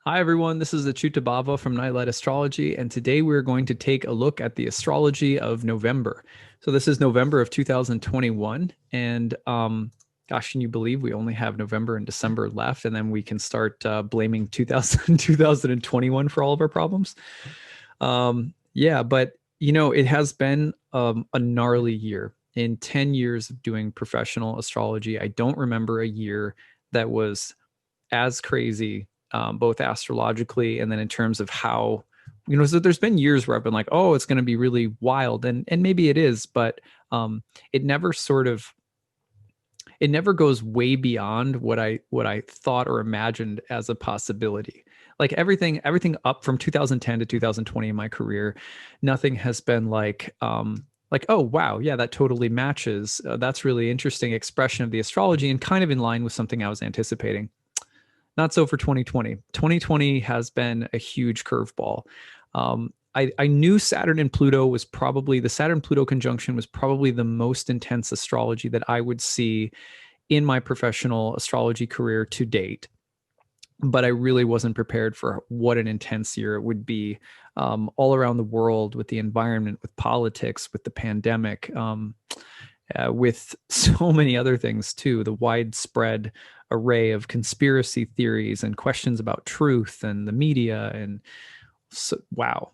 Hi, everyone. This is acyuta-bhava from Nightlight Astrology, and today we're going to take a look at the astrology of November. So this is November of 2021, and gosh, can you believe we only have November and December left, and then we can start blaming 2021 for all of our problems? Yeah, but it has been a gnarly year. In 10 years of doing professional astrology, I don't remember a year that was as crazy, both astrologically and then in terms of how, so there's been years where I've been like, oh, it's going to be really wild, and maybe it is, but it never sort of it never goes way beyond what I thought or imagined as a possibility. Like everything up from 2010 to 2020 in my career, nothing has been like, oh wow, yeah, that totally matches. That's really interesting expression of the astrology and kind of in line with something I was anticipating. Not so for 2020. 2020 has been a huge curveball. I knew Saturn and Pluto was probably the Saturn Pluto conjunction was probably the most intense astrology that I would see in my professional astrology career to date. But I really wasn't prepared for what an intense year it would be, all around the world, with the environment, with politics, with the pandemic, with so many other things too. The widespread array of conspiracy theories and questions about truth and the media, and so, wow.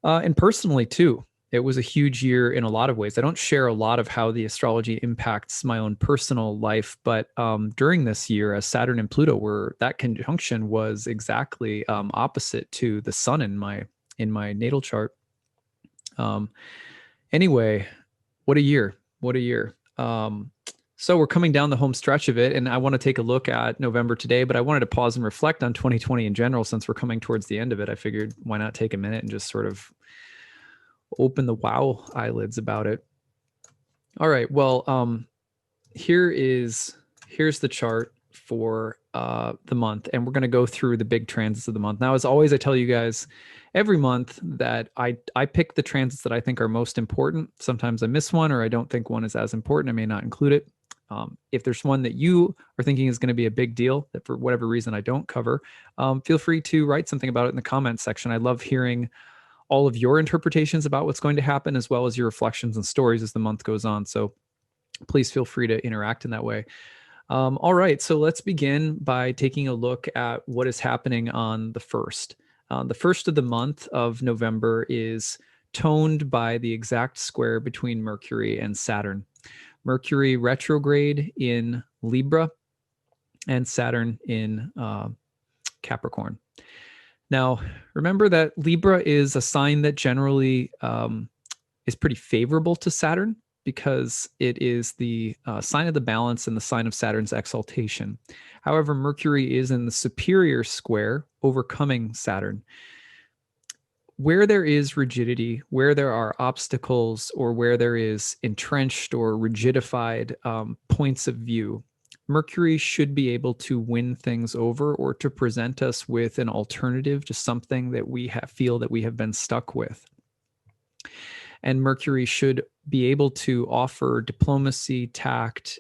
And personally too, it was a huge year in a lot of ways. I don't share a lot of how the astrology impacts my own personal life, but during this year, as Saturn and Pluto were, that conjunction was exactly opposite to the Sun in my natal chart. Um, anyway, what a year! What a year! So we're coming down the home stretch of it, and I want to take a look at November today, but I wanted to pause and reflect on 2020 in general since we're coming towards the end of it. I figured why not take a minute and just sort of open the wow eyelids about it. All right. Well, here's the chart for the month, and we're going to go through the big transits of the month. Now, as always, I tell you guys every month that I pick the transits that I think are most important. Sometimes I miss one, or I don't think one is as important. I may not include it. If there's one that you are thinking is going to be a big deal that for whatever reason I don't cover, feel free to write something about it in the comments section. I love hearing all of your interpretations about what's going to happen, as well as your reflections and stories as the month goes on. So please feel free to interact in that way. All right, so let's begin by taking a look at what is happening on the first. The first of the month of November is toned by the exact square between Mercury and Saturn. Mercury retrograde in Libra and Saturn in Capricorn. Now, remember that Libra is a sign that generally is pretty favorable to Saturn because it is the sign of the balance and the sign of Saturn's exaltation. However, Mercury is in the superior square, overcoming Saturn. Where there is rigidity, where there are obstacles, or where there is entrenched or rigidified points of view, Mercury should be able to win things over or to present us with an alternative to something that we feel that we have been stuck with. And Mercury should be able to offer diplomacy, tact,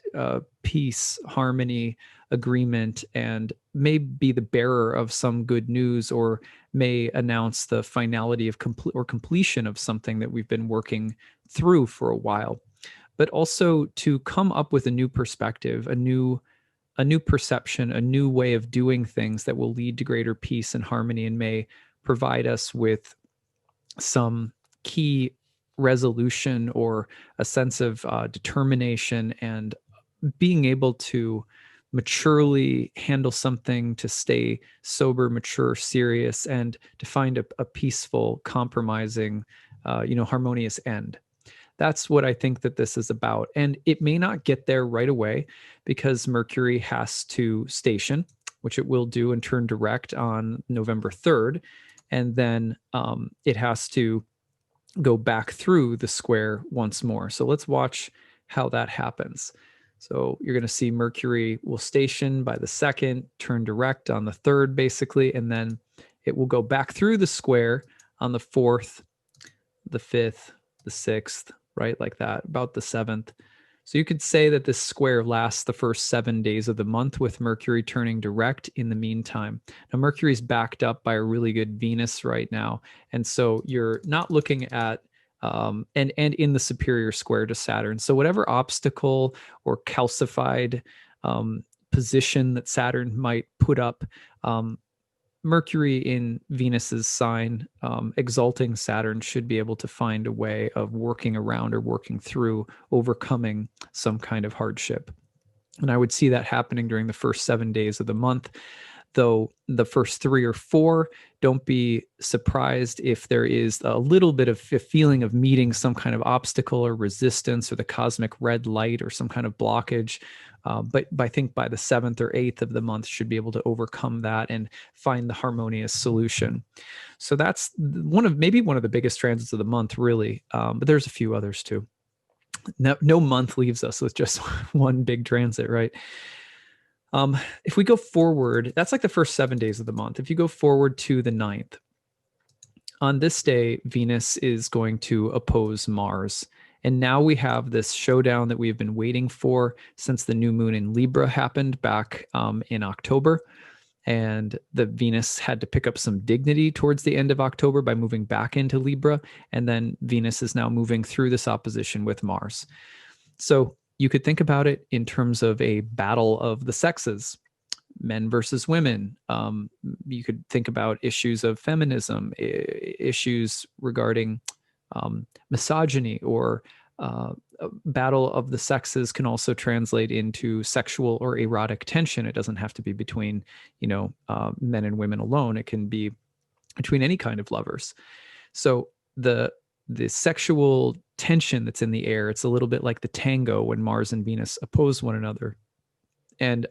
peace, harmony, agreement, and may be the bearer of some good news, or may announce the finality of completion of something that we've been working through for a while. But also to come up with a new perspective, a new perception, a new way of doing things that will lead to greater peace and harmony, and may provide us with some key resolution or a sense of determination and being able to maturely handle something, to stay sober, mature, serious, and to find a peaceful, compromising, harmonious end. That's what I think that this is about. And it may not get there right away because Mercury has to station, which it will do, and turn direct on November 3rd. And then it has to go back through the square once more. So let's watch how that happens. So you're going to see Mercury will station by the 2nd, turn direct on the 3rd, basically, and then it will go back through the square on the 4th, the 5th, the 6th, right? Like that, about the 7th. So you could say that this square lasts the first 7 days of the month with Mercury turning direct in the meantime. Now, Mercury's backed up by a really good Venus right now. And so you're not looking at and in the superior square to Saturn. So whatever obstacle or calcified position that Saturn might put up, Mercury in Venus's sign, exalting Saturn, should be able to find a way of working around or working through, overcoming some kind of hardship. And I would see that happening during the first 7 days of the month. Though the first 3 or 4, don't be surprised if there is a little bit of a feeling of meeting some kind of obstacle or resistance or the cosmic red light or some kind of blockage. But I think by the 7th or 8th of the month should be able to overcome that and find the harmonious solution. So that's maybe one of the biggest transits of the month, really. But there's a few others too. No month leaves us with just one big transit, right? If we go forward, that's like the first 7 days of the month. If you go forward to the 9th, on this day, Venus is going to oppose Mars. And now we have this showdown that we've been waiting for since the new moon in Libra happened back in October. And the Venus had to pick up some dignity towards the end of October by moving back into Libra. And then Venus is now moving through this opposition with Mars. So you could think about it in terms of a battle of the sexes, men versus women. You could think about issues of feminism, issues regarding misogyny, or a battle of the sexes can also translate into sexual or erotic tension. It doesn't have to be between, men and women alone. It can be between any kind of lovers. So the sexual tension that's in the air, it's a little bit like the tango when Mars and Venus oppose one another. And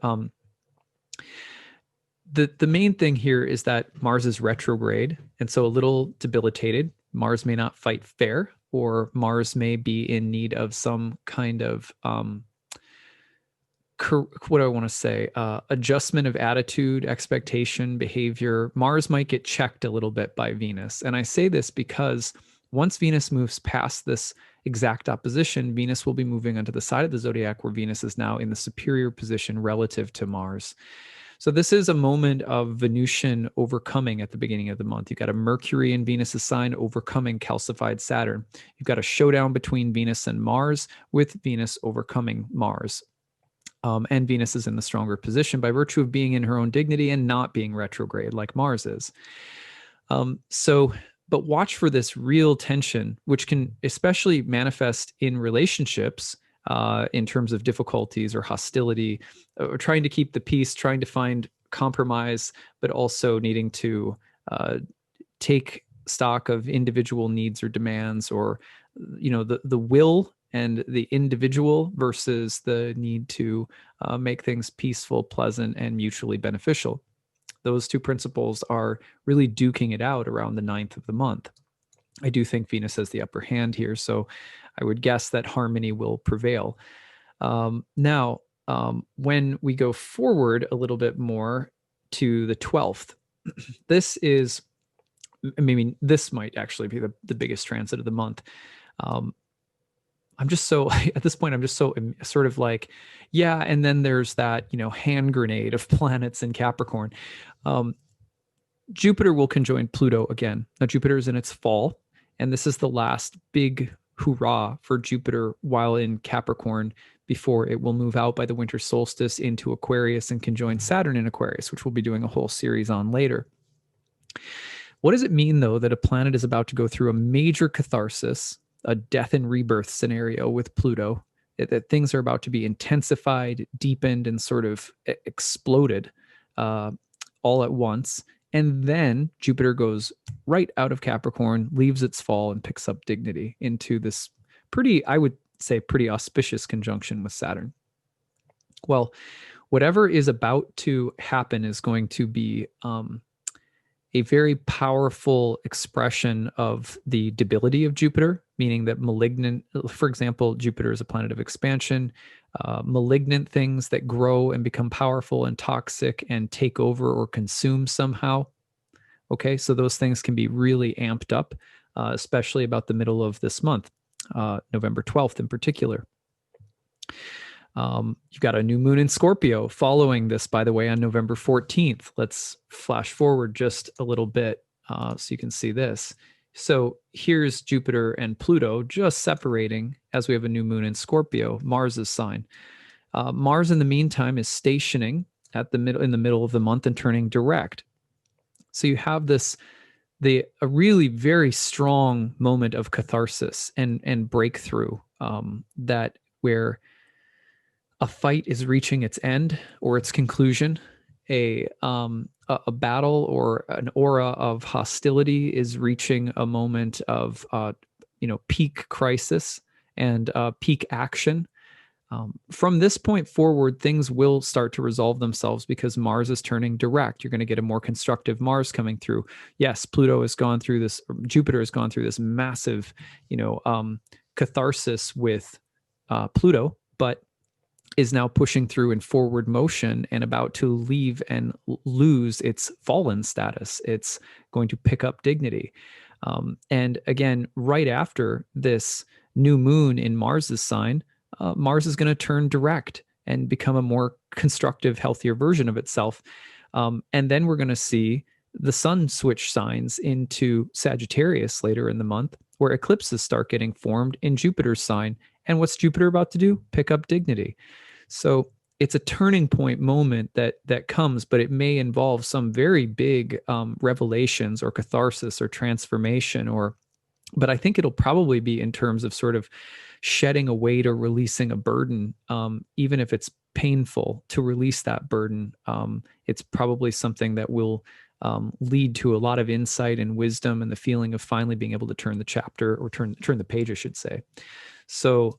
the main thing here is that Mars is retrograde, and so a little debilitated. Mars may not fight fair, or Mars may be in need of some kind of what do I want to say? Adjustment of attitude, expectation, behavior. Mars might get checked a little bit by Venus. And I say this because once Venus moves past this exact opposition, Venus will be moving onto the side of the zodiac where Venus is now in the superior position relative to Mars. So this is a moment of Venusian overcoming at the beginning of the month. You've got a Mercury in Venus's sign overcoming calcified Saturn. You've got a showdown between Venus and Mars, with Venus overcoming Mars. And Venus is in the stronger position by virtue of being in her own dignity and not being retrograde like Mars is. But watch for this real tension, which can especially manifest in relationships in terms of difficulties or hostility, or trying to keep the peace, trying to find compromise, but also needing to take stock of individual needs or demands, or the will and the individual versus the need to make things peaceful, pleasant, and mutually beneficial. Those two principles are really duking it out around the 9th of the month. I do think Venus has the upper hand here, so I would guess that harmony will prevail. Now, when we go forward a little bit more to the 12th, this might actually be the biggest transit of the month. I'm just so, at this point, I'm just so sort of like, yeah, and then there's that, hand grenade of planets in Capricorn. Jupiter will conjoin Pluto again. Now, Jupiter is in its fall, and this is the last big hurrah for Jupiter while in Capricorn before it will move out by the winter solstice into Aquarius and conjoin Saturn in Aquarius, which we'll be doing a whole series on later. What does it mean, though, that a planet is about to go through a major catharsis, a death and rebirth scenario with Pluto, that things are about to be intensified, deepened, and sort of exploded all at once? And then Jupiter goes right out of Capricorn, leaves its fall, and picks up dignity into this pretty auspicious conjunction with Saturn. Well, whatever is about to happen is going to be a very powerful expression of the debility of Jupiter, meaning that for example, Jupiter is a planet of expansion. Malignant things that grow and become powerful and toxic and take over or consume somehow. Okay, so those things can be really amped up, especially about the middle of this month, November 12th in particular. You've got a new moon in Scorpio following this, by the way, on November 14th. Let's flash forward just a little bit so you can see this. So here's Jupiter and Pluto just separating as we have a new moon in Scorpio, Mars's sign. Mars, in the meantime, is stationing in the middle of the month and turning direct. So you have a really very strong moment of catharsis and breakthrough, that where a fight is reaching its end or its conclusion, a battle or an aura of hostility is reaching a moment of peak crisis and peak action. From this point forward, things will start to resolve themselves because Mars is turning direct. You're going to get a more constructive Mars coming through. Yes, Pluto has gone through this, Jupiter has gone through this massive, catharsis with Pluto, but is now pushing through in forward motion and about to leave and lose its fallen status. It's going to pick up dignity. And again, right after this new moon in Mars's sign, Mars is going to turn direct and become a more constructive, healthier version of itself. And then we're going to see the sun switch signs into Sagittarius later in the month, where eclipses start getting formed in Jupiter's sign. And what's Jupiter about to do? Pick up dignity. So it's a turning point moment that comes, but it may involve some very big revelations or catharsis or transformation, but I think it'll probably be in terms of sort of shedding a weight or releasing a burden, even if it's painful to release that burden. It's probably something that will lead to a lot of insight and wisdom and the feeling of finally being able to turn the chapter or turn the page, I should say. So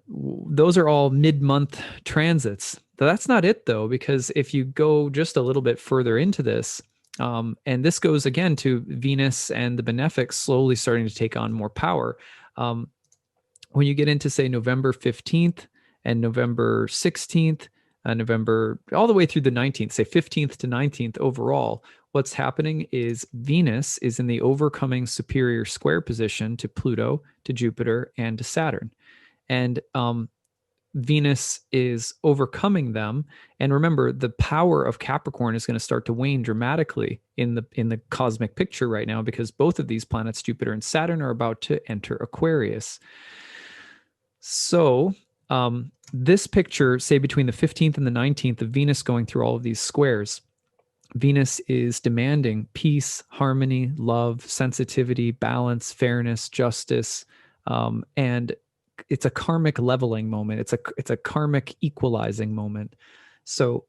those are all mid-month transits. That's not it, though, because if you go just a little bit further into this, and this goes again to Venus and the benefics slowly starting to take on more power. When you get into, say, November 15th and November 16th, November all the way through the 19th, say 15th to 19th overall, what's happening is Venus is in the overcoming superior square position to Pluto, to Jupiter, and to Saturn. And Venus is overcoming them. And remember, the power of Capricorn is going to start to wane dramatically in the cosmic picture right now, because both of these planets, Jupiter and Saturn, are about to enter Aquarius. So this picture, say between the 15th and the 19th, of Venus going through all of these squares, Venus is demanding peace, harmony, love, sensitivity, balance, fairness, justice, and it's a karmic leveling moment. It's a karmic equalizing moment. So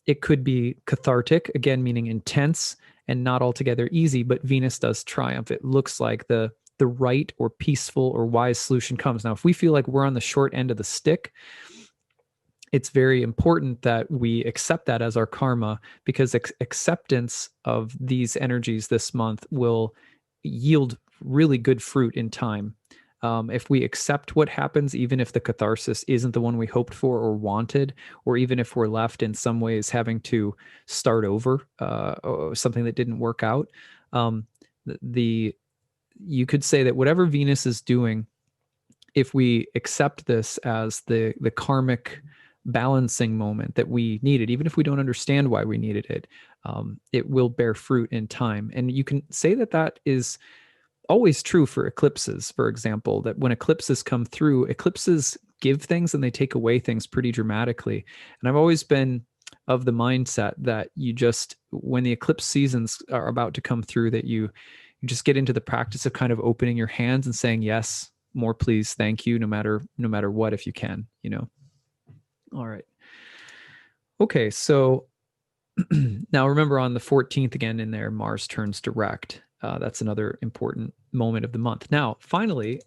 it could be cathartic, again, meaning intense and not altogether easy, but Venus does triumph. It looks like the right or peaceful or wise solution comes. Now, if we feel like we're on the short end of the stick, it's very important that we accept that as our karma, because acceptance of these energies this month will yield really good fruit in time. If we accept what happens, even if the catharsis isn't the one we hoped for or wanted, or even if we're left in some ways having to start over something that didn't work out, you could say that whatever Venus is doing, if we accept this as the karmic balancing moment that we needed, even if we don't understand why we needed it, it will bear fruit in time. And you can say that is always true for eclipses, for example, that when eclipses come through, eclipses give things and they take away things pretty dramatically. And I've always been of the mindset that when the eclipse seasons are about to come through, that you just get into the practice of kind of opening your hands and saying, yes, more please, thank you, no matter what, if you can, All right. Okay, so now remember, on the 14th again in there, Mars turns direct. That's another important moment of the month. Now, finally,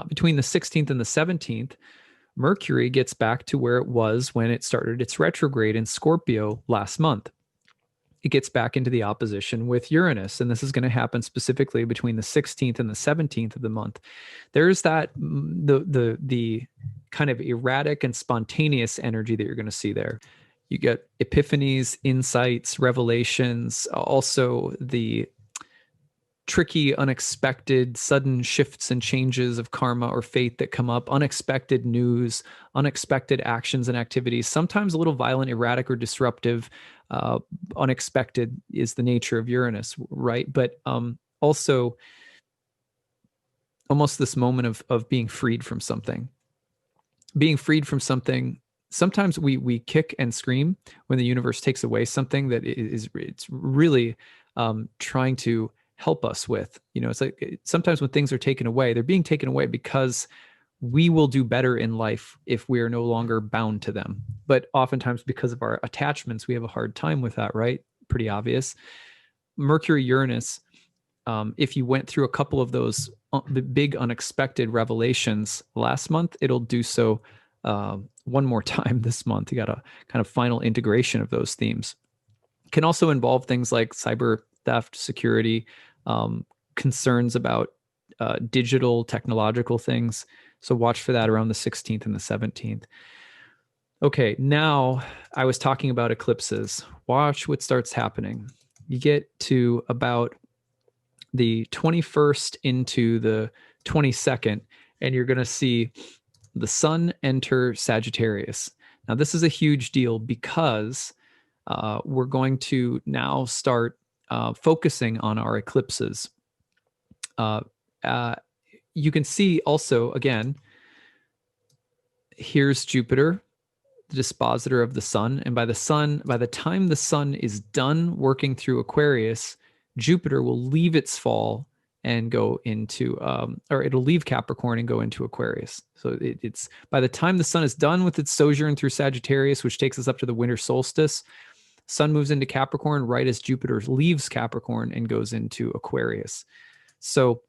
between the 16th and the 17th, Mercury gets back to where it was when it started its retrograde in Scorpio last month. It gets back into the opposition with Uranus, and this is going to happen specifically between the 16th and the 17th of the month. There's that the kind of erratic and spontaneous energy that you're going to see there. You get epiphanies, insights, revelations, also the tricky, unexpected, sudden shifts and changes of karma or fate that come up, unexpected news, unexpected actions and activities, sometimes a little violent, erratic, or disruptive. Unexpected is the nature of Uranus, right? But also almost this moment of being freed from something. Being freed from something. Sometimes we kick and scream when the universe takes away something that it's really trying to help us with. It's like sometimes when things are taken away, they're being taken away because we will do better in life if we are no longer bound to them. But oftentimes, because of our attachments, we have a hard time with that, right? Pretty obvious. Mercury Uranus, if you went through a couple of those big unexpected revelations last month, it'll do so one more time this month. You got a kind of final integration of those themes. It can also involve things like cyber theft, security, concerns about digital technological things. So watch for that around the 16th and the 17th. Okay, now I was talking about eclipses. Watch what starts happening. You get to about the 21st into the 22nd, and you're going to see the sun enter Sagittarius. Now, this is a huge deal because we're going to now start focusing on our eclipses. You can see also, again, here's Jupiter, the dispositor of the sun. And by the time the sun is done working through Aquarius, Jupiter will leave its fall and go into, or it'll leave Capricorn and go into Aquarius. So it's by the time the sun is done with its sojourn through Sagittarius, which takes us up to the winter solstice, sun moves into Capricorn right as Jupiter leaves Capricorn and goes into Aquarius. So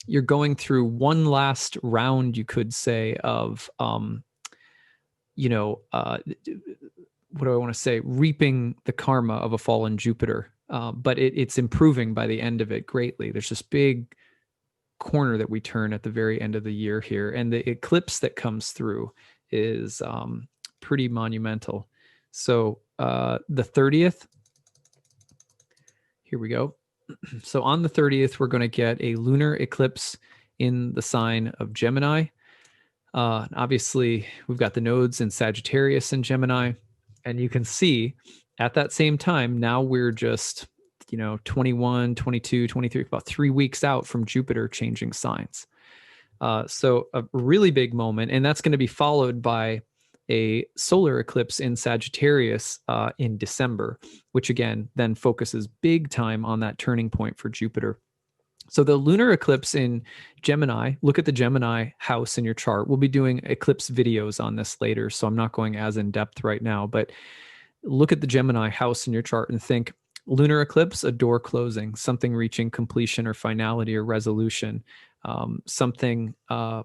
you're going through one last round, you could say, of, what do I want to say? Reaping the karma of a fallen Jupiter. But it's improving by the end of it greatly. There's this big corner that we turn at the very end of the year here. And the eclipse that comes through is pretty monumental. So the 30th, here we go. So on the 30th, we're going to get a lunar eclipse in the sign of Gemini. Obviously, we've got the nodes in Sagittarius and Gemini. And you can see at that same time, now we're just, 21, 22, 23, about 3 weeks out from Jupiter changing signs. So a really big moment. And that's going to be followed by a solar eclipse in Sagittarius in December, which again, then focuses big time on that turning point for Jupiter. So the lunar eclipse in Gemini, look at the Gemini house in your chart. We'll be doing eclipse videos on this later, so I'm not going as in depth right now, but look at the Gemini house in your chart and think lunar eclipse, a door closing, something reaching completion or finality or resolution, something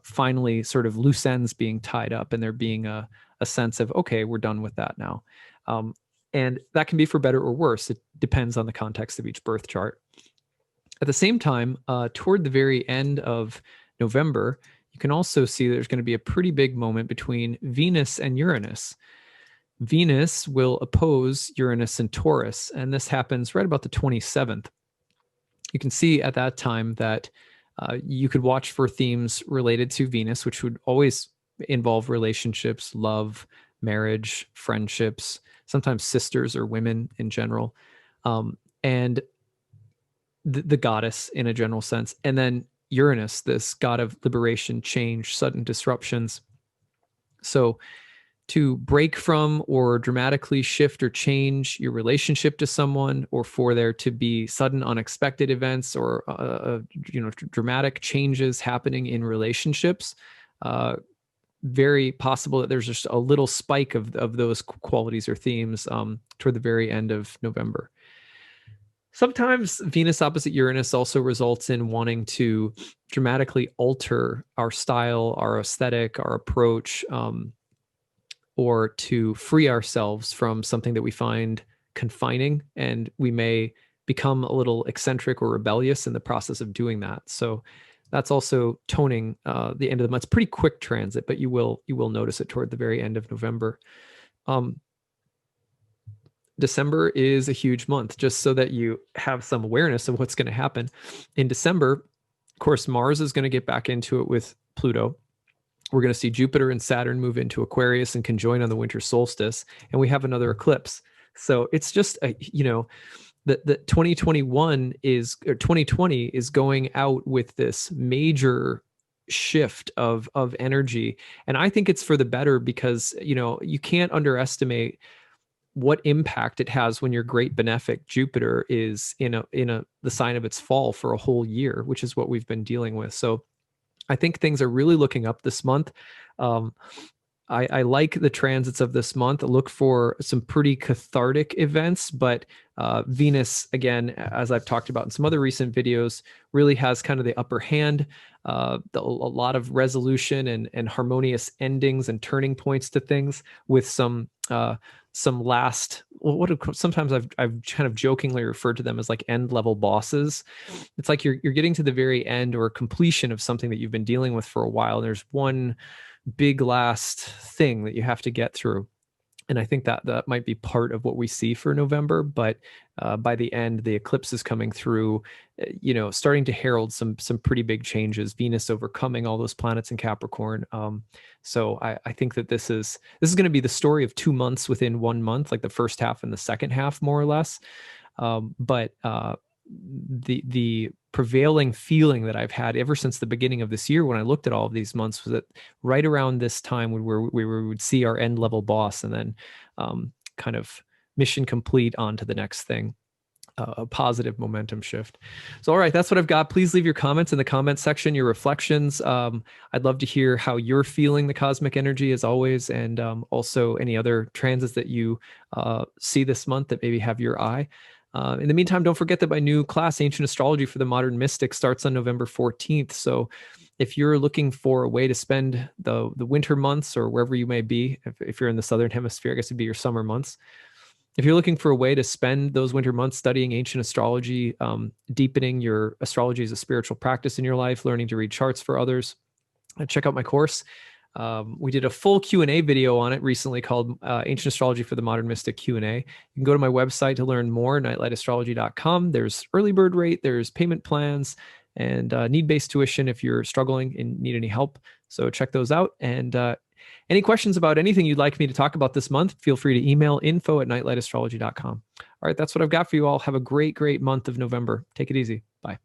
finally sort of loose ends being tied up and there being a sense of, okay, we're done with that now. And that can be for better or worse. It depends on the context of each birth chart. At the same time, toward the very end of November, you can also see there's going to be a pretty big moment between Venus and Uranus. Venus will oppose Uranus and Taurus, and this happens right about the 27th. You can see at that time that you could watch for themes related to Venus, which would always involve relationships, love, marriage, friendships, sometimes sisters or women in general, and the goddess in a general sense. And then Uranus, this god of liberation, change, sudden disruptions. So to break from or dramatically shift or change your relationship to someone, or for there to be sudden unexpected events or dramatic changes happening in relationships, very possible that there's just a little spike of those qualities or themes toward the very end of November. Sometimes Venus opposite Uranus also results in wanting to dramatically alter our style, our aesthetic, our approach, or to free ourselves from something that we find confining, and we may become a little eccentric or rebellious in the process of doing that. So that's also toning the end of the month. It's pretty quick transit, but you will notice it toward the very end of November. December is a huge month, just so that you have some awareness of what's going to happen. In December, of course, Mars is going to get back into it with Pluto. We're going to see Jupiter and Saturn move into Aquarius and conjoin on the winter solstice, and we have another eclipse. So it's just a, the 2021 is, or 2020 is going out with this major shift of energy, and I think it's for the better, because you can't underestimate what impact it has when your great benefic Jupiter is in the sign of its fall for a whole year, which is what we've been dealing with. So I think things are really looking up this month. I like the transits of this month. Look for some pretty cathartic events, but Venus, again, as I've talked about in some other recent videos, really has kind of the upper hand. A lot of resolution and harmonious endings and turning points to things, with some last, sometimes I've kind of jokingly referred to them as like end level bosses. It's like you're getting to the very end or completion of something that you've been dealing with for a while. And there's one big last thing that you have to get through. And I think that might be part of what we see for November. But by the end, the eclipse is coming through, starting to herald some pretty big changes. Venus overcoming all those planets in Capricorn. So I think that this is going to be the story of 2 months within 1 month, like the first half and the second half, more or less. But the prevailing feeling that I've had ever since the beginning of this year, when I looked at all of these months, was that right around this time where we would see our end level boss, and then kind of mission complete on to the next thing. A positive momentum shift. So, all right, that's what I've got. Please leave your comments in the comment section, your reflections. I'd love to hear how you're feeling the cosmic energy, as always, and also any other transits that you see this month that maybe have your eye. In the meantime, don't forget that my new class, Ancient Astrology for the Modern Mystic, starts on November 14th. So if you're looking for a way to spend the winter months, or wherever you may be, if you're in the Southern Hemisphere, I guess it'd be your summer months. If you're looking for a way to spend those winter months studying ancient astrology, deepening your astrology as a spiritual practice in your life, learning to read charts for others, check out my course. We did a full Q&A video on it recently called Ancient Astrology for the Modern Mystic Q&A. You can go to my website to learn more, nightlightastrology.com. There's early bird rate, there's payment plans, and need-based tuition if you're struggling and need any help. So check those out. And any questions about anything you'd like me to talk about this month, feel free to email info@nightlightastrology.com. All right, that's what I've got for you all. Have a great, great month of November. Take it easy. Bye.